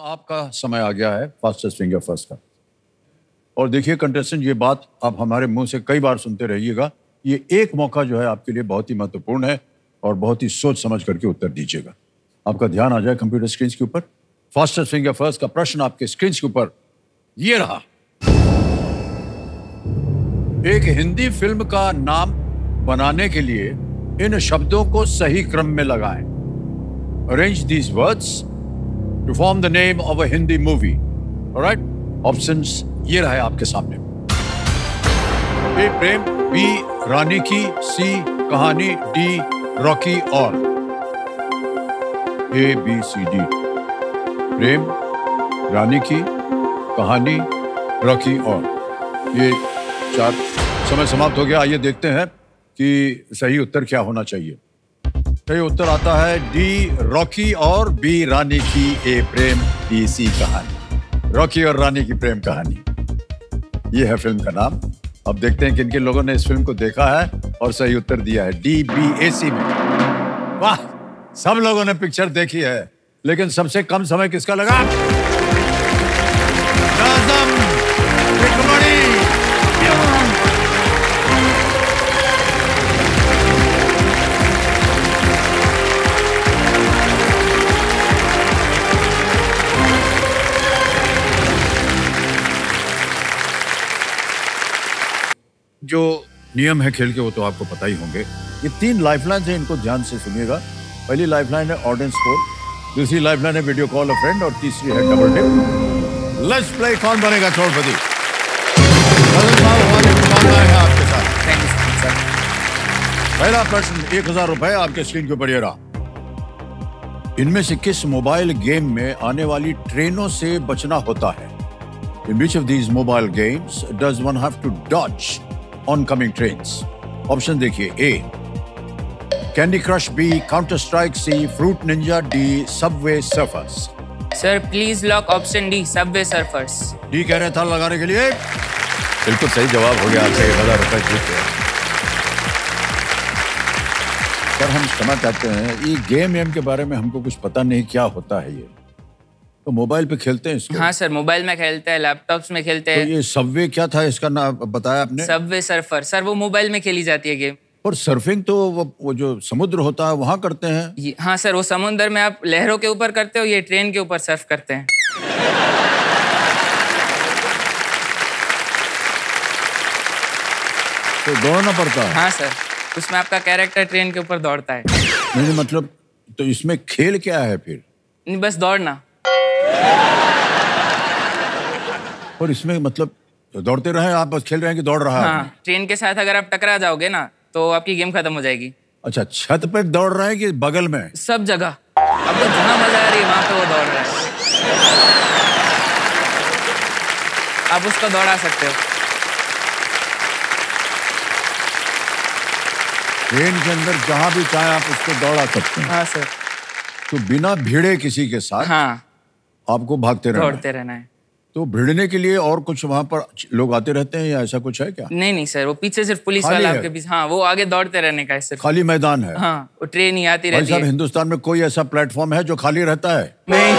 आपका समय आ गया है फास्टेस्ट फिंगर फर्स्ट का। और देखिए कंटेस्टेंट, ये बात आप हमारे मुंह से कई बार सुनते रहिएगा, ये एक मौका जो है आपके लिए बहुत ही महत्वपूर्ण है और बहुत ही सोच समझ करके उत्तर दीजिएगा। आपका ध्यान आ जाए कंप्यूटर स्क्रीन के ऊपर। फास्टेस्ट फिंगर फर्स्ट का प्रश्न आपके स्क्रीन के ऊपर ये रहा। एक हिंदी फिल्म का नाम बनाने के लिए इन शब्दों को सही क्रम में लगाएं। Arrange these words to form the name of a Hindi movie. Alright, options ये रहे आपके सामने। ए प्रेम, बी रानी की, सी कहानी, डी रॉकी और। A B C D. प्रेम, रानी की, कहानी, रॉकी और। ये चार। समय समाप्त हो गया। आइए देखते हैं कि सही उत्तर क्या होना चाहिए। सही उत्तर आता है डी रॉकी और, बी रानी की, ए प्रेम, डी सी कहानी। रॉकी और रानी की प्रेम कहानी, ये है फिल्म का नाम। अब देखते हैं किन किन लोगों ने इस फिल्म को देखा है और सही उत्तर दिया है डी बी ए सी में। वाह, सब लोगों ने पिक्चर देखी है, लेकिन सबसे कम समय किसका लगा? जो नियम है खेल के वो तो आपको पता ही होंगे। ये 3 लाइफलाइन है, इनको ध्यान से सुनिएगा। पहली लाइफलाइन है ऑडियंस स्कोर, दूसरी लाइफलाइन है वीडियो कॉल अ फ्रेंड और तीसरी है डबल टिप। लेट्स प्ले कौन बनेगा करोड़पति। आपके साथ पहला प्रश्न 1000 रुपए आपके स्क्रीन के ऊपर ये रहा। इनमें से किस मोबाइल गेम में आने वाली ट्रेनों से बचना होता है? In which of these mobile games does one have to dodge oncoming trains? Option देखिए। A Candy Crush, B Counter Strike, C Fruit Ninja, D Subway Surfers। Sir please lock option D, Subway surfers. D कह रहे था लगाने के लिए। बिल्कुल सही जवाब हो गया। आपसे 1000 रुपए जीत गए। सर हम क्षमा चाहते हैं, ये गेम के बारे में हमको कुछ पता नहीं क्या होता है ये। तो मोबाइल पे खेलते हैं इसको? हाँ सर, मोबाइल में खेलते हैं, लैपटॉप्स में खेलते हैं। तो ये सबवे क्या था इसका नाम बताया आपने? Subway surfer. सर वो मोबाइल में खेली जाती है गेम। और सर्फिंग तो वो जो समुद्र होता है वहां करते हैं। हाँ सर, वो समुद्र में आप लहरों के ऊपर करते हो, ये ट्रेन के ऊपर सर्फ करते हैं। तो दौड़ना पड़ता है? हाँ सर, उसमें आपका कैरेक्टर ट्रेन के ऊपर दौड़ता है। नहीं मतलब, तो इसमें खेल क्या है फिर? नहीं, बस दौड़ना। और इसमें मतलब दौड़ते रहे आप, बस खेल रहे हैं कि दौड़ रहा है? हाँ, ट्रेन के साथ अगर आप टकरा जाओगे ना तो आपकी गेम खत्म हो जाएगी। अच्छा, छत पे दौड़ रहे हैं कि बगल में? सब जगह। आपको जहाँ मजा आ रही है वहां पे वो दौड़ रहा है, आप उसको दौड़ा सकते हो। ट्रेन के अंदर जहां भी चाहे आप उसको दौड़ा सकते हैं? हाँ सर। तो बिना भिड़े किसी के साथ हाँ, आपको भागते रहना, दौड़ते रहना है। तो भिड़ने के लिए और कुछ वहां पर लोग आते रहते हैं या ऐसा कुछ है क्या? नहीं नहीं सर, वो पीछे सिर्फ पुलिस वाला आपके पीछे। हाँ, वो आगे दौड़ते रहने का है सिर्फ। खाली मैदान है? हाँ, वो ट्रेन ही आती भाई रहती साहब, है। हिंदुस्तान में कोई ऐसा प्लेटफॉर्म है जो खाली रहता है? नहीं।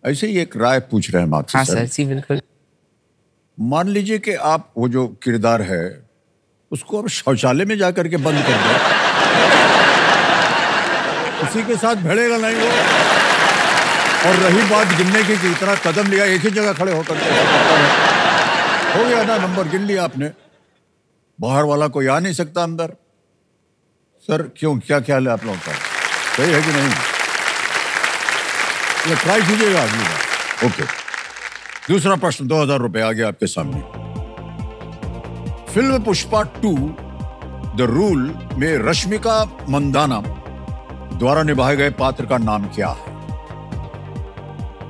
ऐसे ही एक राय पूछ रहे हैं आपसे। हाँ सर जी बिल्कुल। मान लीजिए कि आप वो जो किरदार है उसको अब शौचालय में जाकर के बंद कर दो, उसी के साथ भिड़ेगा नहीं वो। और रही बात गिनने की कि इतना कदम लिया एक ही जगह खड़े होकर के, हो गया ना, नंबर गिन लिया आपने। बाहर वाला कोई आ नहीं सकता अंदर। सर क्यों, क्या ख्याल है आप लोगों का? सही है कि नहीं? ये ट्राई कीजिएगा अगली बार। ओके, दूसरा प्रश्न 2000 रुपए आ गया आपके सामने। फिल्म पुष्पा 2 द रूल में रश्मिका मंदाना द्वारा निभाए गए पात्र का नाम क्या है?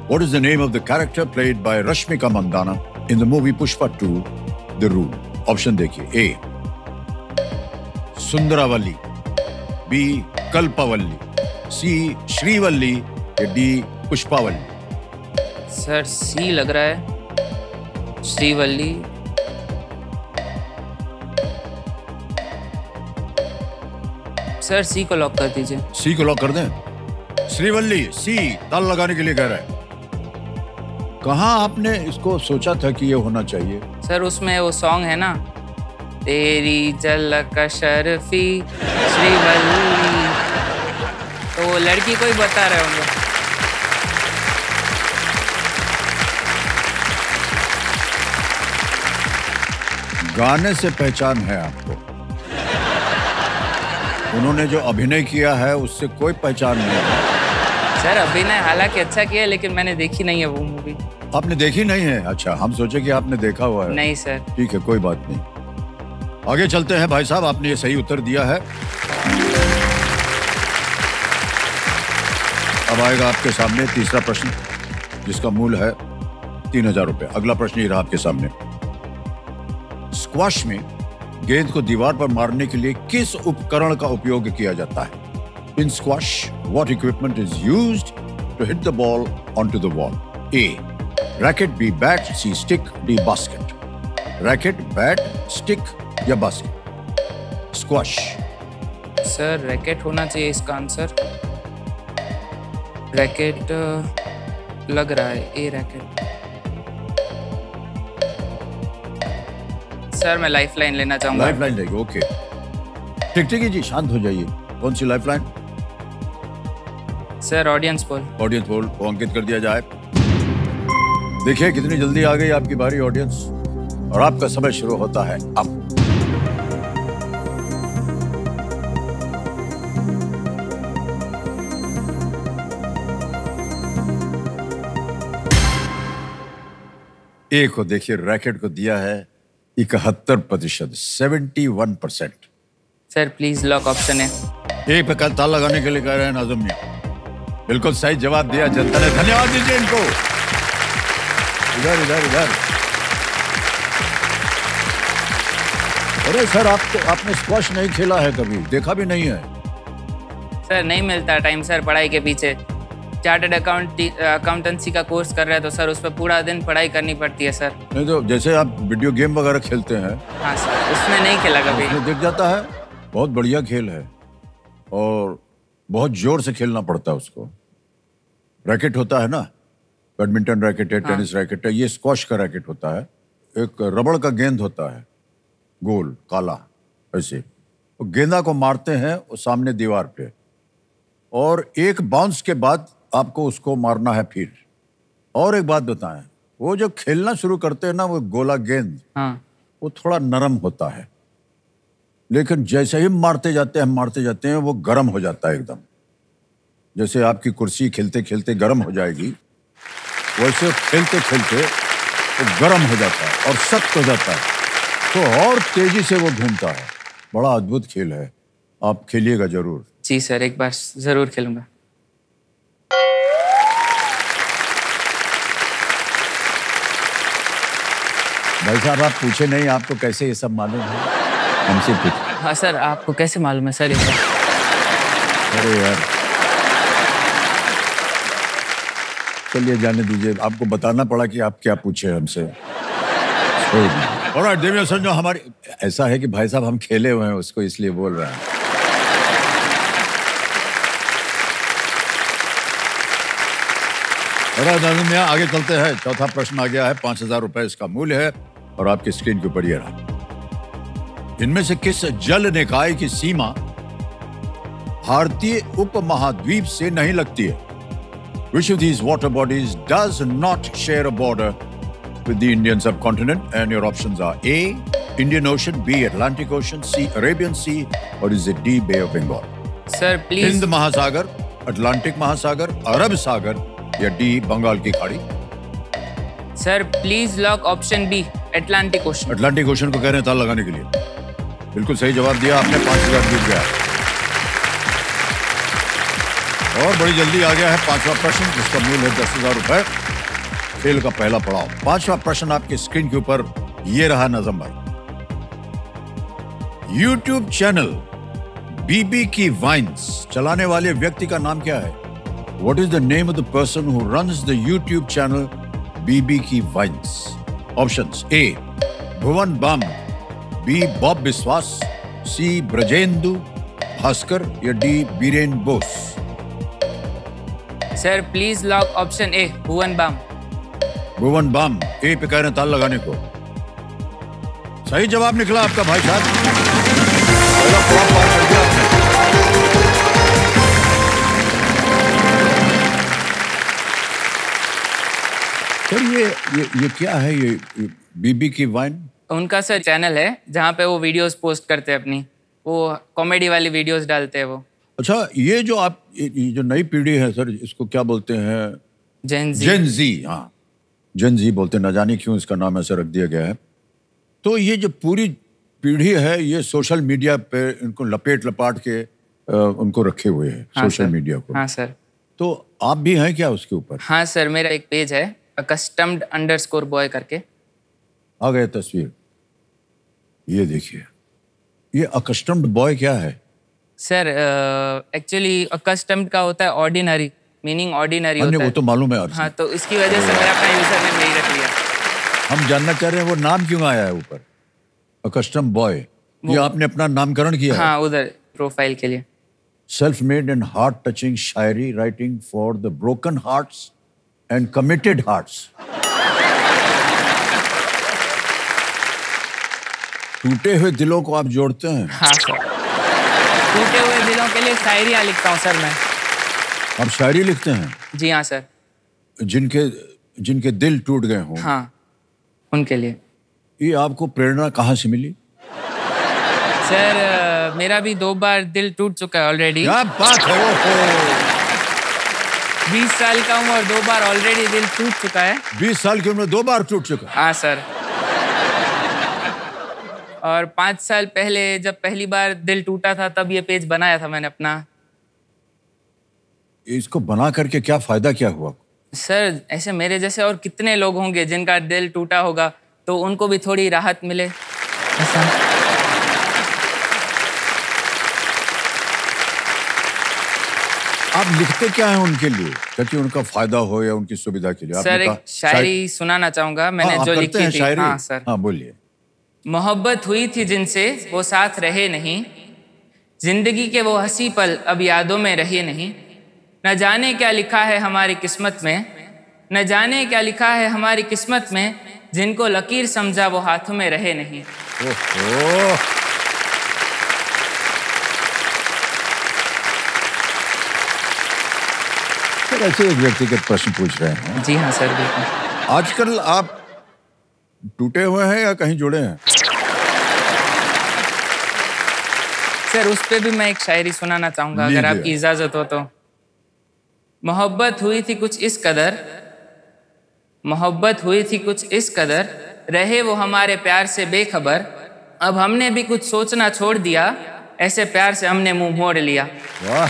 What is the name of the character played by Rashmika Mandana in the movie Pushpa 2 The Rule? Option देखिए। A Sundarawali, B कल्पावली, C Srivalli, या D पुष्पावली। सर सी लग रहा है, श्रीवल्ली। सर सी को लॉक कर दीजिए। सी को लॉक कर दें? श्रीवल्ली सी ताल लगाने के लिए कह रहा है। कहाँ आपने इसको सोचा था कि ये होना चाहिए? सर उसमें वो सॉन्ग है ना, तेरी झलक शर्फी श्रीवल्ली, तो वो लड़की को ही बता रहे होंगे। गाने से पहचान है आपको, उन्होंने जो अभिनय किया है उससे कोई पहचान नहीं है। सर अभिनय हालांकि अच्छा किया है, लेकिन मैंने देखी नहीं है वो मूवी। आपने देखी नहीं है? अच्छा, हम सोचे कि आपने देखा हुआ है। नहीं सर। ठीक है, कोई बात नहीं। आगे चलते हैं भाई साहब, आपने ये सही उत्तर दिया है। अब आएगा आपके सामने तीसरा प्रश्न, जिसका मूल है 3000 रुपए। अगला प्रश्न ये रहा आपके सामने। स्क्वैश में गेंद को दीवार पर मारने के लिए किस उपकरण का उपयोग किया जाता है? In squash, what equipment is used to hit the ball onto the wall? A racket, B bat, C stick, D basket. Racket, bat, stick या बास्केट? स्क्वैश। सर रैकेट होना चाहिए इसका आंसर। रैकेट लग रहा है, ए रैकेट। सर मैं lifeline लेना चाहूंगा। लाइफलाइन लेंगे, ओके। टिकटिकी जी शांत हो जाइए। कौन सी lifeline? Sir audience poll. Audience poll को अंकित कर दिया जाए। देखिए कितनी जल्दी आ गई आपकी बारी ऑडियंस, और आपका समय शुरू होता है अब। ए को देखिए, रैकेट को दिया है 71%, 71%। सर प्लीज लॉक ऑप्शन है। ए पे ताला लगाने के लिए कह रहे हैं नाज़िम मियां। बिल्कुल सही जवाब दिया जनता ने, धन्यवाद दीजिए इनको। इधर इधर इधर। अरे सर, आपने स्क्वैश नहीं खेला है कभी, देखा भी नहीं है? सर नहीं मिलता टाइम सर, पढ़ाई के पीछे। चार्टर्ड अकाउंटेंसी का कोर्स कर रहे हैं, तो सर उस पर पूरा दिन पढ़ाई करनी पड़ती है सर। नहीं तो जैसे आप वीडियो गेम वगैरह खेलते हैं। हाँ सर, उसमें नहीं खेला कभी। उसमें दिख जाता है। बहुत बढ़िया खेल है, और बहुत जोर से खेलना पड़ता है उसको। रैकेट होता है ना, बैडमिंटन रैकेट है, टेनिस रैकेट है, ये स्क्वैश का रैकेट होता है। एक रबड़ का गेंद होता है, गोल काला, ऐसे वो गेंदा को मारते हैं वो सामने दीवार पे, और एक बाउंस के बाद आपको उसको मारना है फिर। और एक बात बताएं, वो जो खेलना शुरू करते हैं ना, वो गोला गेंद, हाँ। वो थोड़ा नरम होता है, लेकिन जैसे ही मारते जाते हैं वो गर्म हो जाता है एकदम। जैसे आपकी कुर्सी खेलते खेलते गर्म हो जाएगी, वैसे खेलते खेलते वो गर्म हो जाता है और सख्त हो जाता है, तो और तेजी से वो घूमता है। बड़ा अद्भुत खेल है, आप खेलिएगा जरूर। जी सर, एक बार जरूर खेलूंगा। भाई साहब, आप पूछे नहीं, आपको कैसे ये सब मालूम है? हमसे पूछ। हाँ सर, आपको कैसे मालूम है सर ये सब? अरे यार, चलिए जाने दीजिए, आपको बताना पड़ा कि आप क्या पूछे हमसे। ऑलराइट देविया संजो, हमारी ऐसा है कि भाई साहब हम खेले हुए हैं उसको, इसलिए बोल रहे हैं। ऑलराइट आगे चलते हैं। चौथा प्रश्न आ गया है, 5000 रुपए इसका मूल्य है, और आपकी स्क्रीन के ऊपर ये रहा। इनमें से किस जल निकाय की सीमा भारतीय उपमहाद्वीप से नहीं लगती है? Which of these water bodies does not share a border with the Indian subcontinent? And your options are A, Indian Ocean, B, Atlantic Ocean, C, Arabian Sea, or is it D, Bay of Bengal? Sir please. Hind महासागर, Atlantic महासागर, अरब सागर, या D Bengal की खाड़ी? Sir please lock option B, Atlantic Ocean. Atlantic Ocean को कह रहे हैं ताल लगाने के लिए। बिल्कुल सही जवाब दिया आपने, 5000 जीत गया। और बड़ी जल्दी आ गया है पांचवा प्रश्न, जिसका मूल्य है 10,000 रुपए। खेल का पहला पड़ाव। पांचवा प्रश्न आपकी स्क्रीन के ऊपर ये रहा नज़म भाई। यूट्यूब चैनल बीबी की वाइन्स चलाने वाले व्यक्ति का नाम क्या है? What is the name of the person who runs the YouTube channel BB की vines? Options: A, Bhuvan Bam, B, Bob Biswas, C, Brajendu, Bhaskar या D Biren Bose? Sir please lock option A, Bhuvan Bam. Bhuvan Bam A पे कह रहे हैं ताल लगाने को। सही जवाब निकला आपका भाई साहब। पहला फ्लॉप पार कर दिया आपने। सर ये क्या है ये बीबी की वाइन? उनका सर चैनल है जहाँ पे वो वीडियोस पोस्ट करते हैं अपनी, वो कॉमेडी वाली वीडियोस डालते हैं वो। अच्छा, ये जो नई पीढ़ी है सर, इसको क्या बोलते हैं? जेन जी, हाँ जेन जी बोलते हैं, ना जाने क्यों इसका नाम ऐसा रख दिया गया है। तो ये जो पूरी पीढ़ी है ये सोशल मीडिया पे इनको लपाट के उनको रखे हुए हैं। हाँ सोशल सर। मीडिया को। हाँ सर। तो आप भी हैं क्या उसके ऊपर? हाँ सर, मेरा एक पेज है accustomed_boy करके। आ गए तस्वीर, ये देखिए। ये अकस्टम्ड बॉय क्या है? सर एक्चुअली अकस्टम्ड का होता है ऑर्डिनरी, मीनिंग ऑर्डिनरी होता वो है। तो मालूम है। हाँ, तो इसकी वजह से मैंने अपना यूजर नेम यही रख लिया। हम जानना चाह रहे हैं वो नाम क्यों आया है ऊपर अकस्टम्ड बॉय? ये आपने अपना नामकरण किया है? हाँ, उधर प्रोफाइल के लिए। Self made and heart touching Shayari writing for the broken hearts and committed hearts. टूटे हुए दिलों को आप जोड़ते हैं? हाँ सर, टूटे हुए दिलों के लिए शायरियाँ लिखता हूँ सर मैं। आप शायरी लिखते हैं? जी हाँ सर। जिनके दिल टूट गए हों? हाँ, उनके लिए। ये आपको प्रेरणा कहाँ से मिली? सर मेरा भी 2 बार दिल टूट चुका है ऑलरेडी। क्या बात है! ओहो, 20 साल का हूँ और 2 बार ऑलरेडी दिल टूट चुका है। 20 साल की उम्र 2 बार टूट चुका? हाँ सर। और 5 साल पहले जब पहली बार दिल टूटा था तब ये पेज बनाया था मैंने अपना। इसको बना करके क्या फायदा क्या हुआ? सर ऐसे मेरे जैसे और कितने लोग होंगे जिनका दिल टूटा होगा, तो उनको भी थोड़ी राहत मिले ऐसा। आप लिखते क्या हैं उनके लिए ताकि उनका फायदा हो या उनकी सुविधा के लिए? सर एक शायरी सुनाना चाहूंगा मैंने जो लिखी थी। शायरी? हाँ सर। हाँ बोलिए। मोहब्बत हुई थी जिनसे वो साथ रहे नहीं, जिंदगी के वो हंसी पल अब यादों में रहे नहीं। न जाने क्या लिखा है हमारी किस्मत में, न जाने क्या लिखा है हमारी किस्मत में, जिनको लकीर समझा वो हाथों में रहे नहीं। ओहो, सर ऐसे एक व्यक्तिगत प्रश्न पूछ रहे हैं। जी हाँ सर, बिल्कुल। आजकल आप टूटे हुए हैं या कहीं जुड़े हैं? सर उस पे भी मैं एक शायरी सुनाना चाहूंगा अगर आपकी इजाजत हो तो। मोहब्बत हुई थी कुछ इस कदर, मोहब्बत हुई थी कुछ इस कदर, रहे वो हमारे प्यार से बेखबर। अब हमने भी कुछ सोचना छोड़ दिया, ऐसे प्यार से हमने मुंह मोड़ लिया। वाह,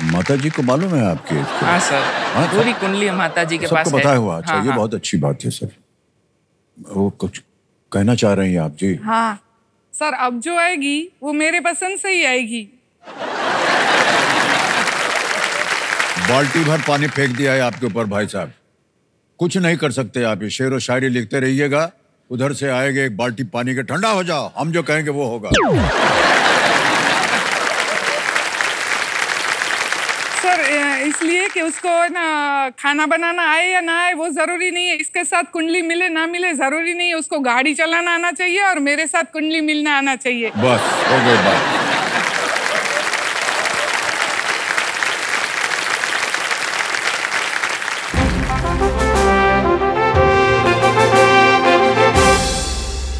माता जी को मालूम है आपके? हाँ सर। हाँ, पूरी कुंडली माता जी के पास सबको है। बताया हुआ? अच्छा, हाँ, ये हाँ। बहुत अच्छी बात है सर। वो कुछ कहना चाह रही हैं आप जी? हाँ सर, अब जो आएगी वो मेरे पसंद से ही आएगी। बाल्टी भर पानी फेंक दिया है आपके ऊपर भाई साहब, कुछ नहीं कर सकते आप। ये शेर और शायरी लिखते रहिएगा, उधर से आएगा एक बाल्टी पानी के, ठंडा हो जाओ, हम जो कहेंगे वो होगा। सर इसलिए कि उसको ना खाना बनाना आए या ना आए वो जरूरी नहीं है, इसके साथ कुंडली मिले ना मिले जरूरी नहीं है, उसको गाड़ी चलाना आना चाहिए और मेरे साथ कुंडली मिलना आना चाहिए। बस हो गई बात।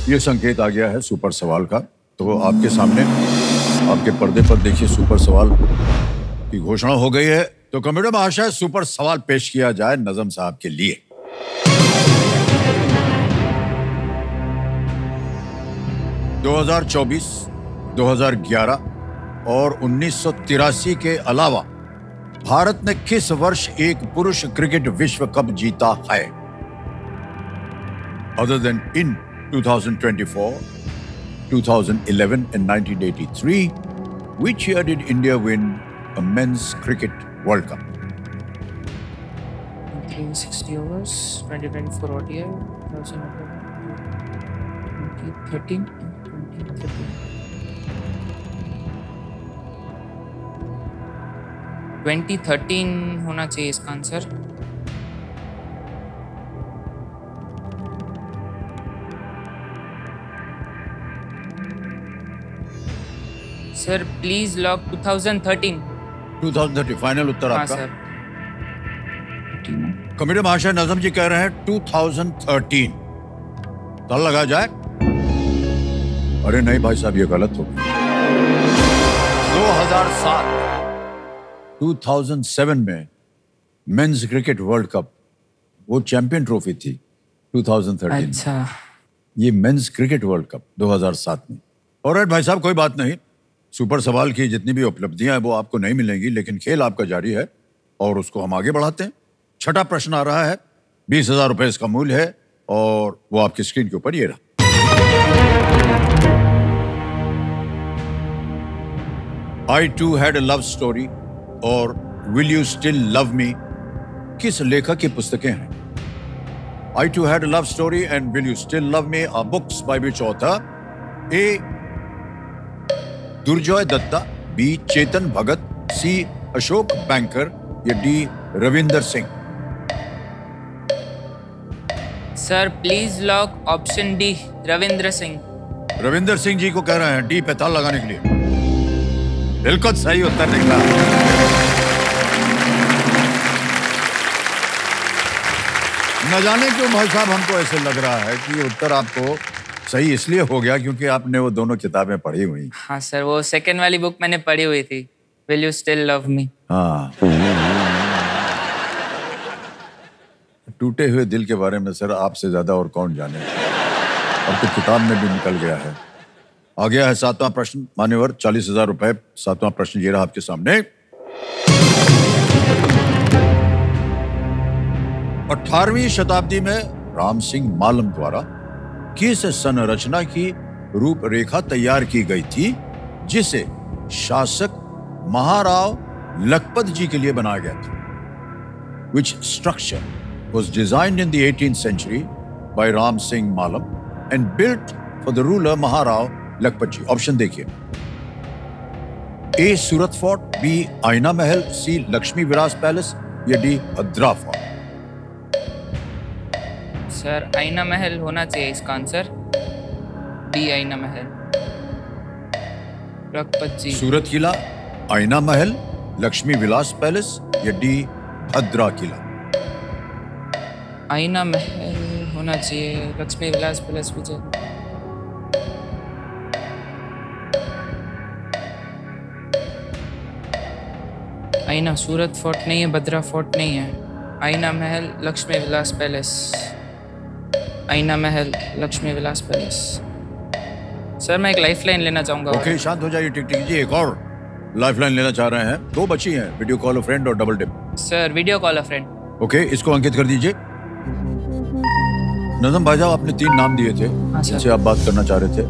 ये संकेत आ गया है सुपर सवाल का, तो आपके सामने आपके पर्दे पर देखिए सुपर सवाल की घोषणा हो गई है। तो कमेटी महाशय सुपर सवाल पेश किया जाए नजम साहब के लिए। – 2024, 2011 और 1983 के अलावा भारत ने किस वर्ष एक पुरुष क्रिकेट विश्व कप जीता है? Other than in 2024, 2011 and 1983, which year did India win a men's cricket World Cup? 360 overs, 2024 ODI, 2013 2013 2013 होना चाहिए इसका answer. Sir please lock 2013। 2013 final उत्तर हाँ आपका? सर। कमेटी महाशय नजम जी कह रहे हैं 2013। ताला लगा जाए? अरे नहीं भाई साहब, ये गलत हो गया। 2007 में मेंस क्रिकेट वर्ल्ड कप, वो चैंपियन ट्रॉफी थी 2013। अच्छा, ये मेंस क्रिकेट वर्ल्ड कप 2007 में। और भाई साहब कोई बात नहीं, सुपर सवाल की जितनी भी उपलब्धियां हैं वो आपको नहीं मिलेंगी, लेकिन खेल आपका जारी है और उसको हम आगे बढ़ाते हैं। छठा प्रश्न आ रहा है, 20,000 रुपए इसका मूल्य है और वो आपकी स्क्रीन के ऊपर ये रहा। I too had a love story और Will you still love me किस लेखक की पुस्तकें हैं? I too had a love story and Will you still love me are books by which author? A. Durjoy Datta, B. Chetan Bhagat, C. Ashok Banker या D. Ravinder Singh? Sir please lock option D, Ravindra Singh. Ravinder Singh ji को कह रहे हैं डी पे ताला लगाने के लिए। बिल्कुल सही उत्तर निकला। न जाने क्यों भाई साहब हमको ऐसे लग रहा है कि ये उत्तर आपको सही इसलिए हो गया क्योंकि आपने वो दोनों किताबें पढ़ी हुई। हाँ सर, वो सेकंड वाली बुक मैंने पढ़ी हुई थी, will you still love me. हाँ, टूटे हुए दिल के बारे में सर आपसे ज्यादा और कौन जाने। अब तो किताब में भी निकल गया है। आ गया है 7वां प्रश्न मान्यवर, 40,000 रुपए। 7वां प्रश्न ये रहा आपके सामने। 18वीं शताब्दी में राम सिंह मालम द्वारा किस संरचना की रूपरेखा तैयार की गई थी जिसे शासक महाराव लखपत जी के लिए बनाया गया था? Which structure was designed in the 18th century by Ram Singh Malam and built for the ruler Maharav Lakhpat ji? Option देखिए। A. Surat Fort, B. Aina Mahal, C. Lakshmi Vilas Palace या D. Bhadra Fort? Sir Aina Mahal होना चाहिए इसका आंसर, डी आईना महल, लखपत जी। सूरत किला, आईना महल, लक्ष्मी विलास पैलेस या डी. भद्रा किला? आईना महल होना चाहिए, लक्ष्मी विलास पैलेस विजय। आईना सूरत फोर्ट नहीं है, भद्रा फोर्ट नहीं है। आईना महल, लक्ष्मी विलास पैलेस। आईना महल, लक्ष्मी विलास पैलेस। सर मैं एक लाइफलाइन लेना चाहूंगा। ओके, शांत हो जाइए टिक-टिक जी। एक और लाइफलाइन लेना चाह रहे हैं। 2 बची हैं, वीडियो कॉल अ फ्रेंड और double tip. Sir video call अ फ्रेंड। ओके, इसको अंकित कर दीजिए। नजम भाई साहब आपने 3 नाम दिए थे जिनसे आप बात करना चाह रहे थे।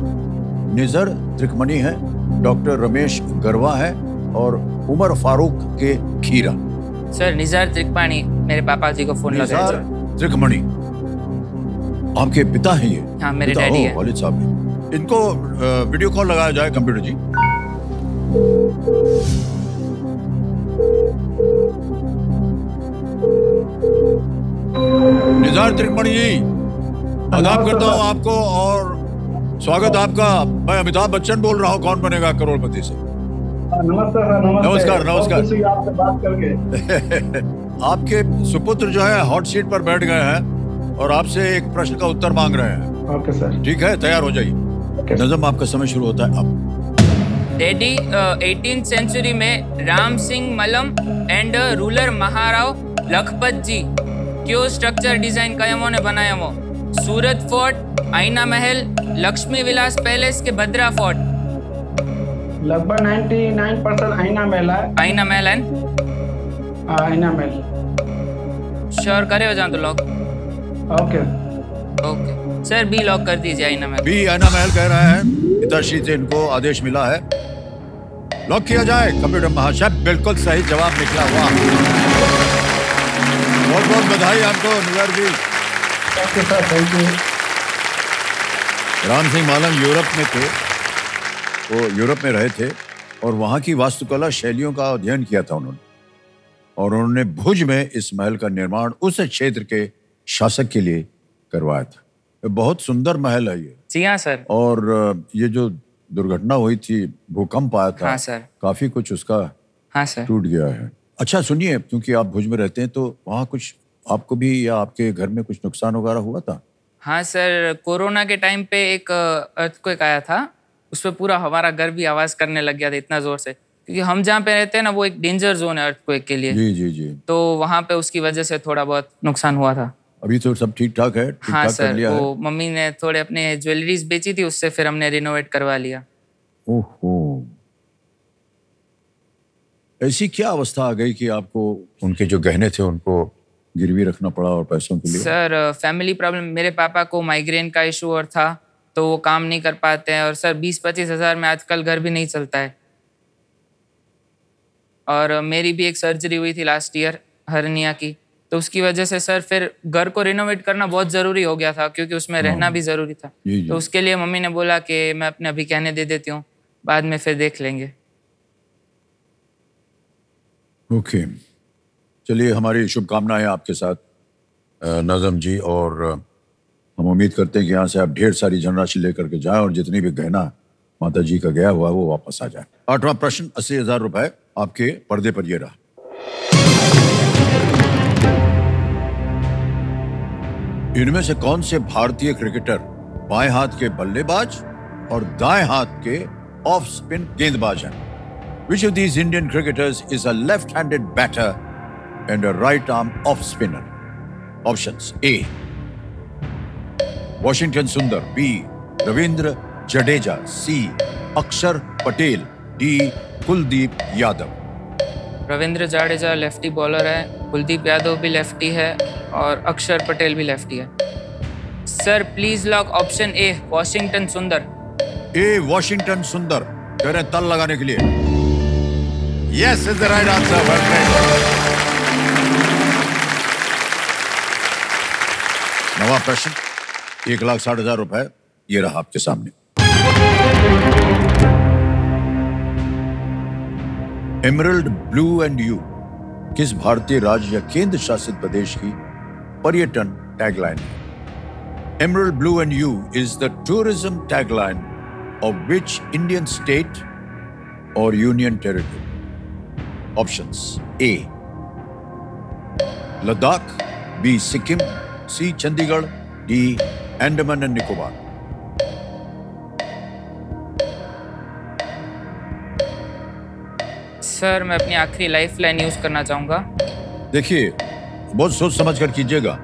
निजर त्रिकमणि है, डॉक्टर रमेश गरवा है और उमर फारूक के खीरा। सर निजार त्रिकमणि, मेरे पापा जी को फोन लगाया। निजार त्रिकमणि आपके पिता हैं ये? हाँ मेरे डैडी है। वालिद साहब हैं। इनको वीडियो कॉल लगाया जाए कंप्यूटर जी। निजार त्रिकमणि जी, आदाब करता हूँ आपको और स्वागत आपका। मैं अमिताभ बच्चन बोल रहा हूँ कौन बनेगा करोड़पति से। नमस्ते सर। नमस्कार नमस्कार। आपसे बात करके। आपके सुपुत्र जो है हॉट सीट पर बैठ गए हैं और आपसे एक प्रश्न का उत्तर मांग रहे हैं। Okay sir. ठीक है, तैयार हो जाइए। नजम आपका समय शुरू होता है अब। डैडी 18th सेंचुरी में राम सिंह मलम एंड रूलर महाराव लखपत जी क्यों स्ट्रक्चर डिजाइन कयमों ने बनाया वो? सूरत फोर्ट, आईना महल, लक्ष्मी विलास पैलेस के भद्रा फोर्ट? लगभग 99% आईना महल है। आईना महल है? आईना महल। श्योर करे हो जाओ तो lock. Okay okay sir, B lock कर दीजिए, आईना महल। बी आईना महल कह रहे हैं, पिताश्री से इनको आदेश मिला है। लॉक किया जाए। कंप्यूटर महाशय बिल्कुल सही जवाब निकला हुआ। बहुत बहुत बधाई आपको Nigar ji. Thank you sir, thank you. Ram Singh Malam Europe में थे, वो यूरोप में रहे थे और वहाँ की वास्तुकला शैलियों का अध्ययन किया था उन्होंने, और उन्होंने भुज में इस महल का निर्माण उस क्षेत्र के शासक के लिए करवाया था। बहुत सुंदर महल है ये। जी हाँ सर। और ये जो दुर्घटना हुई थी, भूकंप आया था, हाँ सर। काफी कुछ उसका हाँ सर टूट गया है। अच्छा सुनिए, क्योंकि आप भुज में रहते हैं तो वहाँ कुछ आपको भी या आपके घर में कुछ नुकसान वगैरह हुआ था? हाँ सर, कोरोना के टाइम पे एक अर्थक्वेक आया था, उस पर पूरा हमारा घर भी आवाज करने लग गया था इतना जोर से, क्योंकि हम जहाँ पे रहते हैं ना वो एक डेंजर जोन है अर्थक्वेक के लिए। जी जी जी। तो वहाँ पे उसकी वजह से थोड़ा बहुत नुकसान हुआ था। अभी तो सब ठीक ठाक है? ठीक हाँ ठाक कर सर, लिया वो है? मम्मी ने थोड़े अपने ज्वेलरीज बेची थी, उससे फिर हमने रिनोवेट करवा लिया। ओहो, ऐसी क्या अवस्था आ गई कि आपको उनके जो गहने थे उनको गिरवी रखना पड़ा और पैसों के लिए? सर फैमिली प्रॉब्लम, मेरे पापा को माइग्रेन का इशू और था, तो वो काम नहीं कर पाते हैं, और सर 20-25 हज़ार में आजकल घर भी नहीं चलता है। और मेरी भी एक सर्जरी हुई थी लास्ट ईयर हर्निया की, तो उसकी वजह से सर फिर घर को रिनोवेट करना बहुत ज़रूरी हो गया था, क्योंकि उसमें रहना भी ज़रूरी था। जी, जी। तो उसके लिए मम्मी ने बोला कि मैं अपने अभी कहने दे देती हूँ, बाद में फिर देख लेंगे। ओके, चलिए हमारी शुभकामनाएं आपके साथ नज़म जी, और हम उम्मीद करते हैं कि यहाँ से आप ढेर सारी धनराशि लेकर के जाएं और जितनी भी गहना माता जी का गया हुआ है वो वापस आ जाए। 8वां प्रश्न, 80,000 रुपए आपके पर्दे पर ये रहा। इनमें से कौन से भारतीय क्रिकेटर बाएं हाथ के बल्लेबाज और दाएं हाथ के ऑफ स्पिन गेंदबाज हैं? Which of these Indian cricketers is a left-handed batter and a right-arm off-spinner? Options: A. Washington Sundar, B. Ravindra Jadeja, C. Akshar Patel, D. Kuldeep Yadav। Ravindra Jadeja lefty bowler है, कुलदीप यादव भी लेफ्टी है और अक्षर पटेल भी lefty है। Sir please lock option A, Washington सुंदर। A. Washington Sundar, कह रहे हैं तल लगाने के लिए। Yes is the right answer. Well played. नवा प्रश्न, 1,60,000 रुपए ये रहा आपके सामने। एमरल्ड ब्लू एंड यू किस भारतीय राज्य या केंद्र शासित प्रदेश की पर्यटन टैगलाइन है? Emerald blue and you is the tourism tagline of which Indian state और union territory? Options: A. Ladakh, B. Sikkim, C. Chandigarh, D. Andaman and Nicobar। Sir मैं अपनी आखिरी लाइफ लाइन यूज करना चाहूंगा। देखिए, बहुत सोच समझ कर कीजिएगा।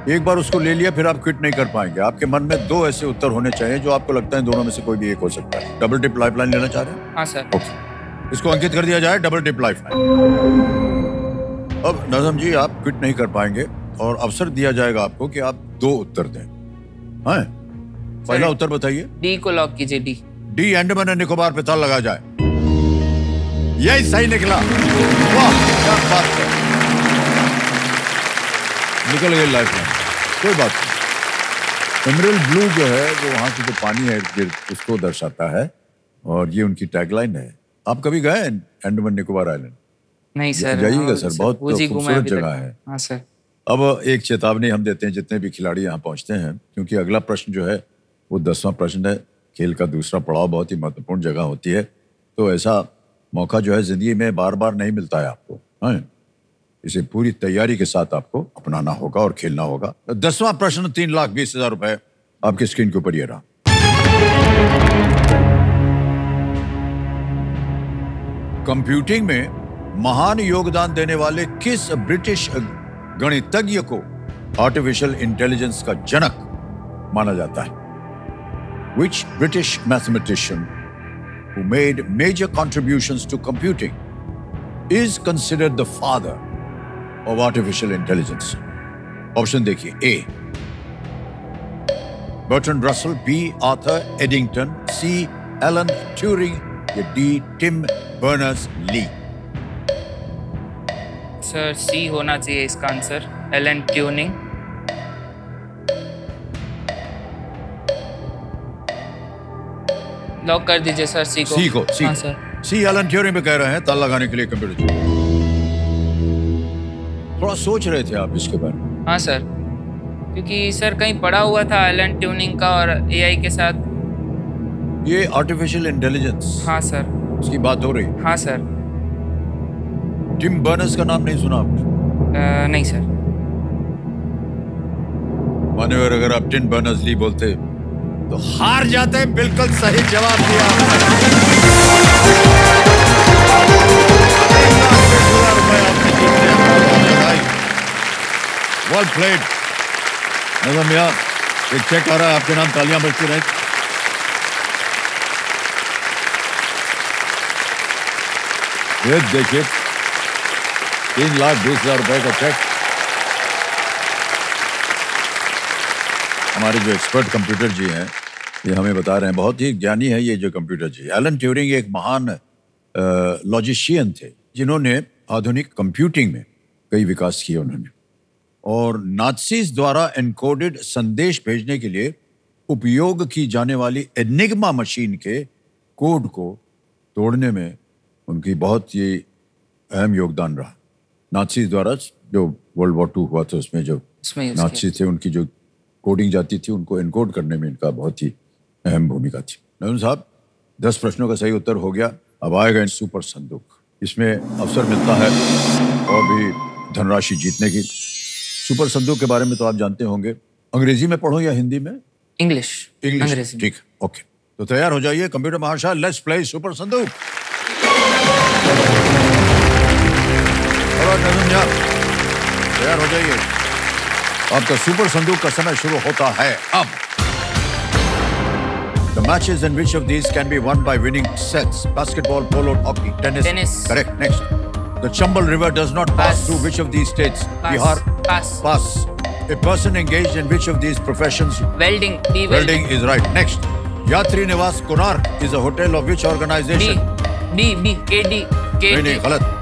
एक बार उसको ले लिया फिर आप क्विट नहीं कर पाएंगे। आपके मन में 2 ऐसे उत्तर होने चाहिए जो आपको लगता है दोनों में से कोई भी एक हो सकता है। डबल टिप लाइफ लाइन लेना चाह रहे हैं? हाँ सर। ओके, इसको अंकित कर दिया जाए, डबल टिप लाइफ लाइन। अब नज़म जी आप क्विट नहीं कर पाएंगे और अवसर दिया जाएगा आपको कि आप 2 उत्तर दें। हाँ, पहला उत्तर बताइए। डी को लॉक कीजिए। डी अंडमान एंड निकोबार पे ताल लगा जाए। यही सही निकला। वाह क्या बात है, निकल गई लाइफ लाइन। कोई बात नहीं। एमरल्ड ब्लू जो है वो वहाँ की जो पानी है उसको दर्शाता है और ये उनकी टैगलाइन है। आप कभी गए अंडमान निकोबार आइलैंड? नहीं सर। जाइएगा सर, बहुत खूबसूरत जगह है। हाँ सर। अब एक चेतावनी हम देते हैं जितने भी खिलाड़ी यहाँ पहुंचते हैं, क्योंकि अगला प्रश्न जो है वो 10वां प्रश्न है। खेल का दूसरा पड़ाव बहुत ही महत्वपूर्ण जगह होती है, तो ऐसा मौका जो है जिंदगी में बार बार नहीं मिलता है आपको। हाँ, इसे पूरी तैयारी के साथ आपको अपनाना होगा और खेलना होगा। 10वां प्रश्न, 3,20,000 रुपए आपकी स्क्रीन के ऊपर ये रहा। कंप्यूटिंग में महान योगदान देने वाले किस ब्रिटिश गणितज्ञ को आर्टिफिशियल इंटेलिजेंस का जनक माना जाता है? Which British mathematician who made major contributions to computing is considered the father of artificial intelligence? Option देखिए। A. Bertrand Russell, B. Arthur Eddington, C. Alan Turing, या D. Tim Berners-Lee। सर सी होना चाहिए इसका answer, Alan Turing. Lock कर दीजिए sir सी को। सी को, सी। हाँ सर। सी एलन ट्यूरिंग पे कह रहे हैं ताला लगाने के लिए कंप्यूटर। थोड़ा सोच रहे थे आप इसके बारे में? हाँ सर, क्योंकि सर कहीं पढ़ा हुआ था एलन ट्यूरिंग का और एआई के साथ। ये आर्टिफिशियल इंटेलिजेंस, हाँ सर, उसकी बात हो रही। हाँ सर। टिम बर्नर्स का नाम नहीं सुना आपने? नहीं सर। मान्यवर, अगर आप टिम बर्नर्स ली बोलते तो हार जाते। बिल्कुल सही जवाब दिया वेल प्लेड। नजम यार, एक चेक आ रहा है आपके नाम, तालियां बजती रहे। ये देखिए 3,20,000 रुपए का चेक। हमारे जो एक्सपर्ट कंप्यूटर जी हैं ये हमें बता रहे हैं, बहुत ही ज्ञानी है ये जो कंप्यूटर जी। एलन ट्यूरिंग एक महान लॉजिशियन थे जिन्होंने आधुनिक कंप्यूटिंग में कई विकास किए उन्होंने, और नाज़ीज़ द्वारा एनकोडेड संदेश भेजने के लिए उपयोग की जाने वाली एनिग्मा मशीन के कोड को तोड़ने में उनकी बहुत ही अहम योगदान रहा। नाज़ीज़ द्वारा जो वर्ल्ड वॉर 2 हुआ था उसमें जो नाज़ी थे उनकी जो कोडिंग जाती थी उनको एनकोड करने में इनका बहुत ही अहम भूमिका थी। नजम साहब, 10 प्रश्नों का सही उत्तर हो गया। अब आएगा सुपर संदूक, इसमें अवसर मिलता है और भी धनराशि जीतने की। सुपर संदूक के बारे में तो आप जानते होंगे। अंग्रेजी में पढ़ो या हिंदी में? इंग्लिश। इंग्लिश, ठीक, ओके। तो तैयार हो जाइए कंप्यूटर महाशय, लेट्स प्ले सुपर संदूक। नजम यार, तैयार हो जाइए, आपका सुपर संदूक का समय शुरू होता है अब। The matches in which of these can be won by winning sets? Basketball, polo, hockey, tennis. Correct. Next. The Chambal River does not pass through which of these states? Bihar. Pass. A person engaged in which of these professions? Welding. Welding is right. Next. Yatri Niwas Konark is a hotel of which organization? KD. नहीं, गलत।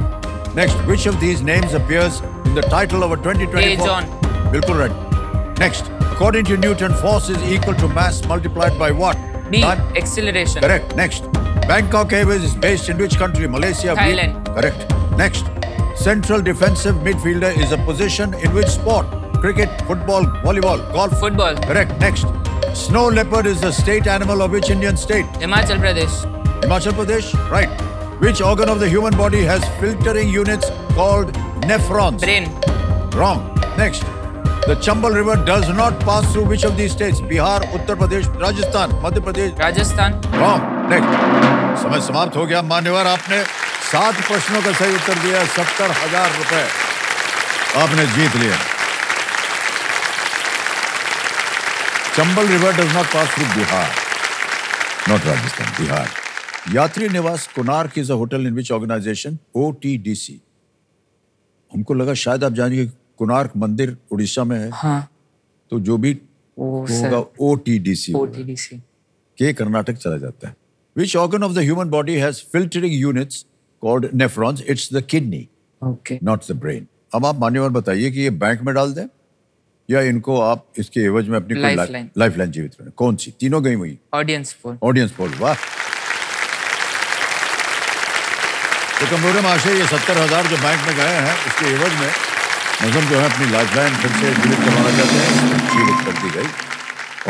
Next. Which of these names appears in the title of a 2024? A. John. बिल्कुल right. Next. According to Newton, force is equal to mass multiplied by what? D. Acceleration. Correct. Next. Bangkok Airways is based in which country? Malaysia. Thailand. Correct. Next. Central defensive midfielder is a position in which sport? Cricket, football, volleyball, golf. Football. Correct. Next. Snow leopard is the state animal of which Indian state? Himachal Pradesh. Himachal Pradesh. Right. Which organ of the human body has filtering units called nephrons? Brain. Wrong. Next. The Chambal River does not pass through which of these states? Bihar, Uttar Pradesh, Rajasthan, Madhya Pradesh. Rajasthan. Wrong. Next. समय समाप्त हो गया। मान्यवर, आपने 7 प्रश्नों का सही उत्तर दिया। 70,000 रुपए आपने जीत लिए। Chambal River does not pass through Bihar, not Rajasthan, Bihar. Yatri Niwas Konark is a hotel in which organization? OTDC. हमको लगा शायद आप जानिए कोणार्क मंदिर उड़ीसा में है। हाँ। तो जो भी होगा OTDC के कर्नाटक चला जाता है। Which organ of the human body has filtering units called nephrons? It's the kidney, not the brain. अब आप मान्यवर बताइए कि ये बैंक में डाल दें या इनको आप इसके एवज में अपनी लाइफलाइन जीवित रखें? कौन सी? तीनों गई हुई? Audience poll. वाह। तो कंप्यूटर महाशय, ये 70,000 जो बैंक में गए हैं उसके एवज में नजम जो है अपनी लाइफलाइन फिर से जीवित करवाना चाहते हैं, जीवित कर दी गई।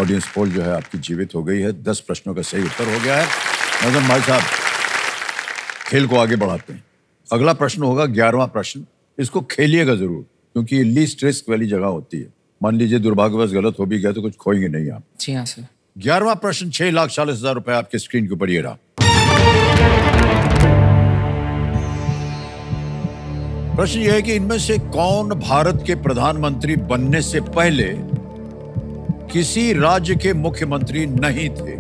ऑडियंस पोल जो है आपकी जीवित हो गई है। 10 प्रश्नों का सही उत्तर हो गया है। नजम भाई साहब, खेल को आगे बढ़ाते हैं। अगला प्रश्न होगा 11वां प्रश्न। इसको खेलिएगा जरूर, क्योंकि ये लीस्ट रिस्क वाली जगह होती है। मान लीजिए दुर्भाग्यवश गलत हो भी गया तो कुछ खोएंगे नहीं आप। जी हाँ सर। 11वां प्रश्न 6,40,000 रुपए आपके स्क्रीन के ऊपर ये रहा। प्रश्न यह है कि इनमें से कौन भारत के प्रधानमंत्री बनने से पहले किसी राज्य के मुख्यमंत्री नहीं थे?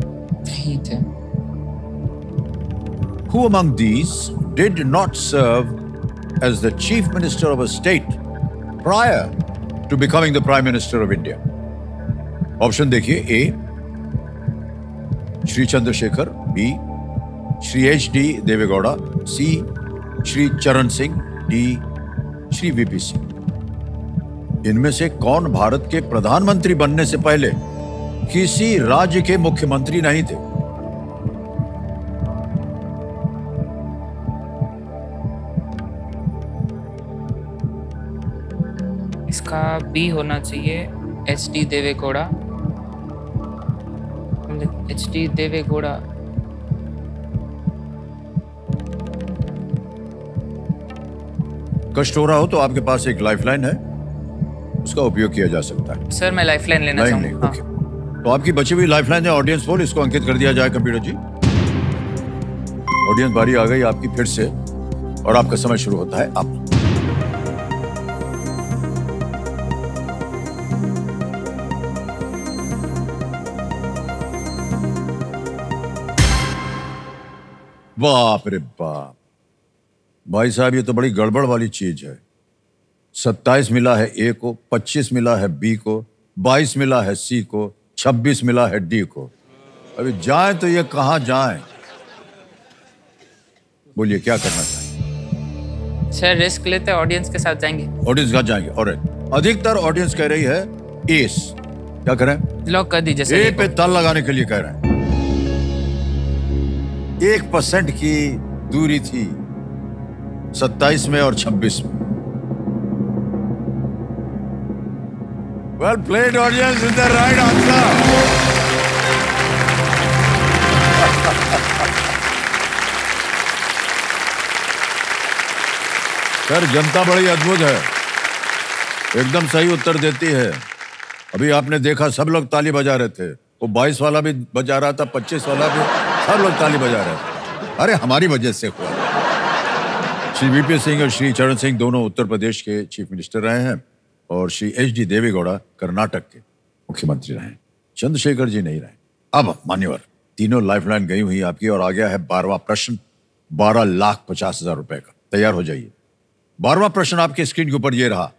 Who among these did not serve as the chief minister of a state prior to becoming the prime minister of India? Option देखिए। ए श्री चंद्रशेखर, बी श्री HD देवेगौड़ा, सी श्री चरण सिंह, डी श्री वीपी सिंह। इनमें से कौन भारत के प्रधानमंत्री बनने से पहले किसी राज्य के मुख्यमंत्री नहीं थे? इसका बी होना चाहिए, एच.डी. देवेगौड़ा। एच.डी. देवेगौड़ा। कष्ट हो रहा हो तो आपके पास एक लाइफलाइन है, उसका उपयोग किया जा सकता है। सर मैं लाइफलाइन लेना चाहूंगा। ओके। तो आपकी बची हुई लाइफलाइन है ऑडियंस पोल, इसको अंकित कर दिया जाए कंप्यूटर जी। ऑडियंस बारी आ गई आपकी फिर से, और आपका समय शुरू होता है अब। बाप रे बाप, भाई साहब ये तो बड़ी गड़बड़ वाली चीज है। 27 मिला है ए को, 25 मिला है बी को, 22 मिला है सी को, 26 मिला है डी को। अभी जाए तो ये कहां जाए? बोलिए क्या करना चाहिए? सर रिस्क लेते ऑडियंस के साथ जाएंगे। ऑडियंस कहां जाएंगे? और अधिकतर ऑडियंस कह रही है एस। क्या करें? लॉक कर दीजिए। ए पे ताल लगाने के लिए कह रहे हैं। 1% की दूरी थी 27 में और 26 में। Well played audience with the right answer. Sir जनता बड़ी अद्भुत है, एकदम सही उत्तर देती है। अभी आपने देखा सब लोग ताली बजा रहे थे, वो 22 वाला भी बजा रहा था, 25 वाला भी, सब लोग ताली बजा रहे थे। अरे हमारी वजह से हुआ। श्री वीपी सिंह और श्री चरण सिंह दोनों उत्तर प्रदेश के चीफ मिनिस्टर रहे हैं, और श्री एच.डी. देवेगौड़ा कर्नाटक के मुख्यमंत्री रहे। चंद्रशेखर जी नहीं रहे। अब मान्यवर तीनों लाइफलाइन गई हुई आपकी, और आ गया है 12वां प्रश्न, 12,50,000 रुपए का। तैयार हो जाइए। 12वां प्रश्न आपके स्क्रीन के ऊपर ये रहा।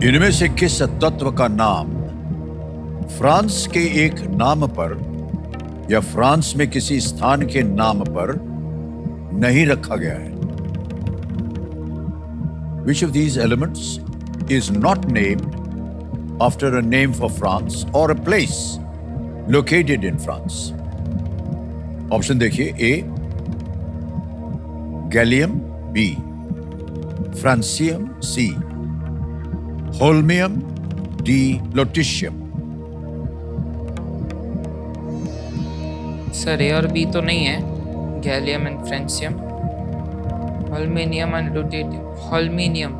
इनमें से किस तत्व का नाम फ्रांस के एक नाम पर या फ्रांस में किसी स्थान के नाम पर नहीं रखा गया है? Which of these elements is not named after a name for France or a place located in France? Option देखिए। ए गैलियम, बी फ्रांसियम, सी होल्मियम, डी लुटेशियम। सर ए और बी तो नहीं है, गैलियम एंड फ्रांसियम, होल्मेनियम एंड लुटेनियम। होल्मेनियम,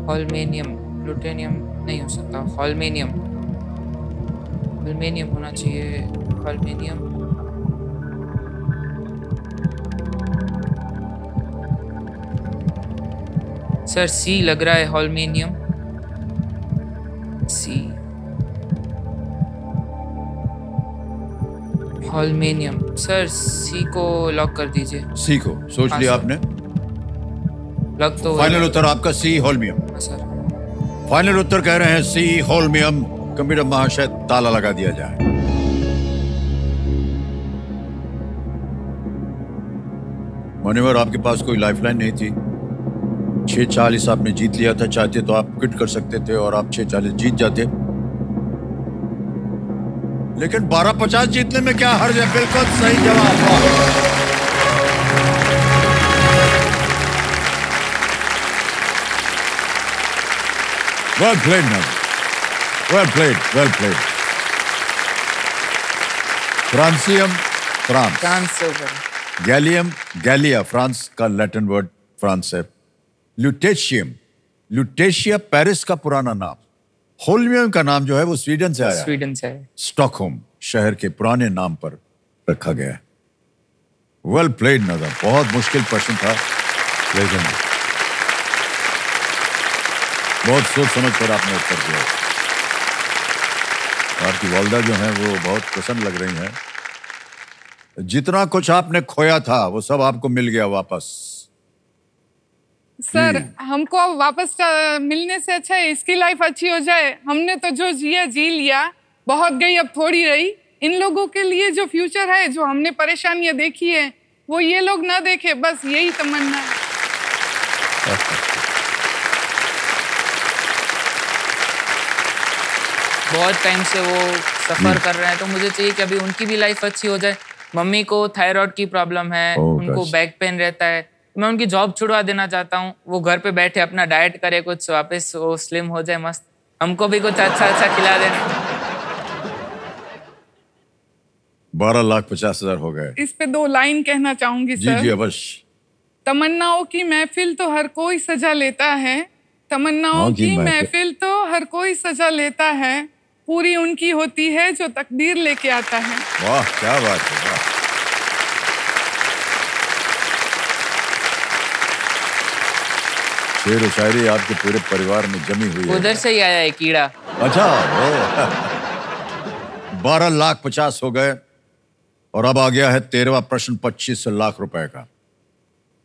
होल्मेनियम, लुटेनियम नहीं हो सकता। होल्मेनियम, होल्मेनियम होना चाहिए। होल्मेनियम। सर सी लग रहा है, होल्मेनियम। सी, होल्मेनियम। सर सी को लॉक कर दीजिए। सी को सोच लिया आपने? लॉक तो फाइनल उत्तर आपका सी होल्मियम। हाँ सर। फाइनल उत्तर कह रहे हैं सी होल्मियम। कंप्यूटर महाशय ताला लगा दिया जाए। मान्यवर आपके पास कोई लाइफलाइन नहीं थी। 640 आपने जीत लिया था, चाहते तो आप क्विट कर सकते थे और आप 640 जीत जाते, लेकिन 1250 जीतने में क्या हर्ज है? बिल्कुल सही जवाब। Well played ma'am, well played, well played. Francium, France. France से ऊपर। गैलियम, गैलिया फ्रांस का लैटिन वर्ड फ्रांस है। लुटेशियम, लुटेशिया पेरिस का पुराना नाम। होल्मियम का नाम जो है वो स्वीडन से आया। स्वीडन से है। स्टॉकहोम शहर के पुराने नाम पर रखा गया है। वेल प्लेड नजर, बहुत मुश्किल प्रश्न था, लेकिन बहुत सोच समझ कर आपने उत्तर दिया। आपकी वालदा जो है वो बहुत प्रसन्न लग रही हैं। जितना कुछ आपने खोया था वो सब आपको मिल गया वापस। सर हमको अब वापस मिलने से अच्छा है इसकी लाइफ अच्छी हो जाए। हमने तो जो जिया जी लिया, बहुत गई अब थोड़ी रही। इन लोगों के लिए जो फ्यूचर है, जो हमने परेशानियां देखी है, वो ये लोग ना देखे, बस यही तमन्ना है। बहुत टाइम से वो सफर कर रहे हैं, तो मुझे चाहिए कि अभी उनकी भी लाइफ अच्छी हो जाए। मम्मी को थायराइड की प्रॉब्लम है, उनको बैक पेन रहता है, मैं उनकी जॉब छुड़वा देना चाहता हूँ। वो घर पे बैठे अपना डाइट करे, कुछ वापस वो स्लिम हो जाए, मस्त। हमको भी कुछ अच्छा अच्छा खिला देना। 12,50,000 हो गए। इस पे 2 लाइन कहना चाहूंगी सर। जी अवश्य। तमन्नाओं की महफिल तो हर कोई सजा लेता है, तमन्नाओं की महफिल तो हर कोई सजा लेता है, पूरी उनकी होती है जो तकदीर लेके आता है। वाह, क्या बात है, वाह। शेर व शायरी आपके पूरे परिवार में जमी हुई है। उधर से ही आया है कीड़ा। अच्छा, 12,50,000 हो गए और अब आ गया है 13वां प्रश्न 25 लाख रुपए का।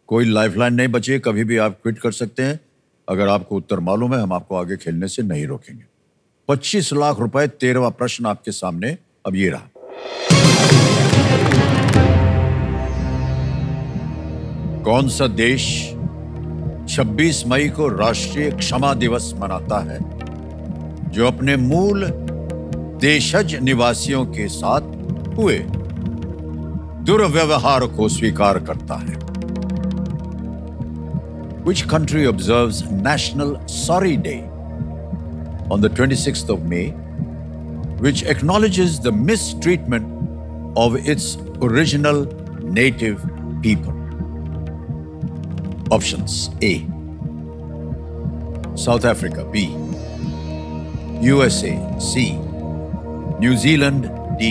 कोई लाइफलाइन नहीं बची है, कभी भी आप क्विट कर सकते हैं। अगर आपको उत्तर मालूम है, हम आपको आगे खेलने से नहीं रोकेंगे। 25 लाख रुपए, 13वां प्रश्न आपके सामने अब ये रहा। कौन सा देश 26 मई को राष्ट्रीय क्षमा दिवस मनाता है, जो अपने मूल देशज निवासियों के साथ हुए दुर्व्यवहार को स्वीकार करता है? Which country observes National Sorry Day on the 26th of May, which acknowledges the mistreatment of its original native people? Options: A, South Africa; B, USA; C, New Zealand; D,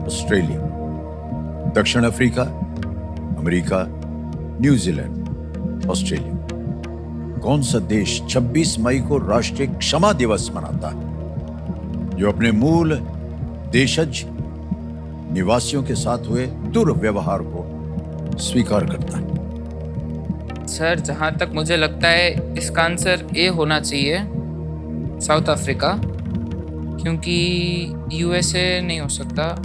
Australia. दक्षिण Africa, America, New Zealand, Australia. कौन सा देश 26 मई को राष्ट्रीय क्षमा दिवस मनाता है, जो अपने मूल देशज निवासियों के साथ हुए दुर्व्यवहार को स्वीकार करता है? सर, जहां तक मुझे लगता है इसका आंसर ए होना चाहिए, साउथ अफ्रीका, क्योंकि यूएसए नहीं हो सकता,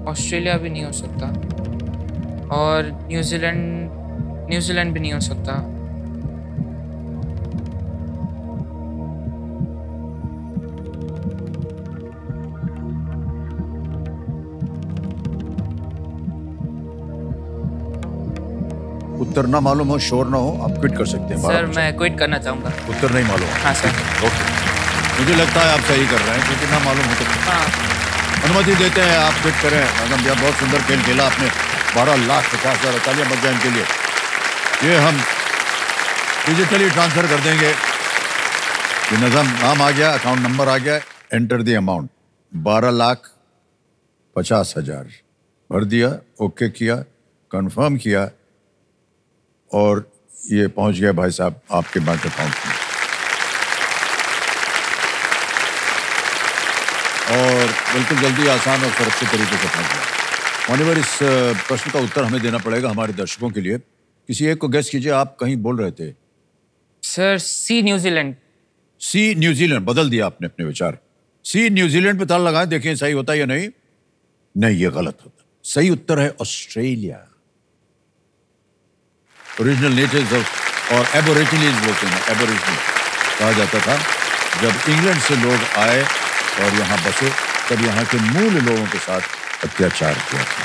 ऑस्ट्रेलिया भी नहीं हो सकता और न्यूजीलैंड भी नहीं हो सकता। उत्तर ना मालूम हो, शोर ना हो, आप क्विट कर सकते हैं। सर, मैं क्विट करना चाहूंगा। उत्तर नहीं मालूम? हाँ सर। ओके, मुझे लगता है आप सही कर रहे हैं, क्योंकि ना मालूम हो तो हाँ, अनुमति देते हैं, आप क्विट करें। मैडम भैया, बहुत सुंदर खेल खेला आपने। 12,50,000 तालियां बच जाए इनके लिए। ये हम डिजिटली ट्रांसफर कर देंगे। ये नाम आ गया, अकाउंट नंबर आ गया, एंटर द अमाउंट। 12,50,000 भर दिया, ओके किया, कंफर्म किया और ये पहुंच गया भाई साहब आपके बैंक अकाउंट में। और बिल्कुल जल्दी, आसान और सुरक्षित तरीके से पहुंच गया। मान्यवर, इस प्रश्न का उत्तर हमें देना पड़ेगा हमारे दर्शकों के लिए। किसी एक को गेस कीजिए, आप कहीं बोल रहे थे। सर, सी न्यूजीलैंड। सी न्यूजीलैंड, बदल दिया आपने अपने विचार। सी न्यूजीलैंड पे ताला लगाएं, देखें सही होता है या नहीं। नहीं, ये गलत होता। सही उत्तर है ऑस्ट्रेलिया। ओरिजिनल नेटिव्स और एबोरिजिनलीज बोलते हैं, एबोरिजिनल कहा जाता था। जब इंग्लैंड से लोग आए और यहाँ बसे, तब यहाँ के मूल लोगों के साथ अत्याचार किया था।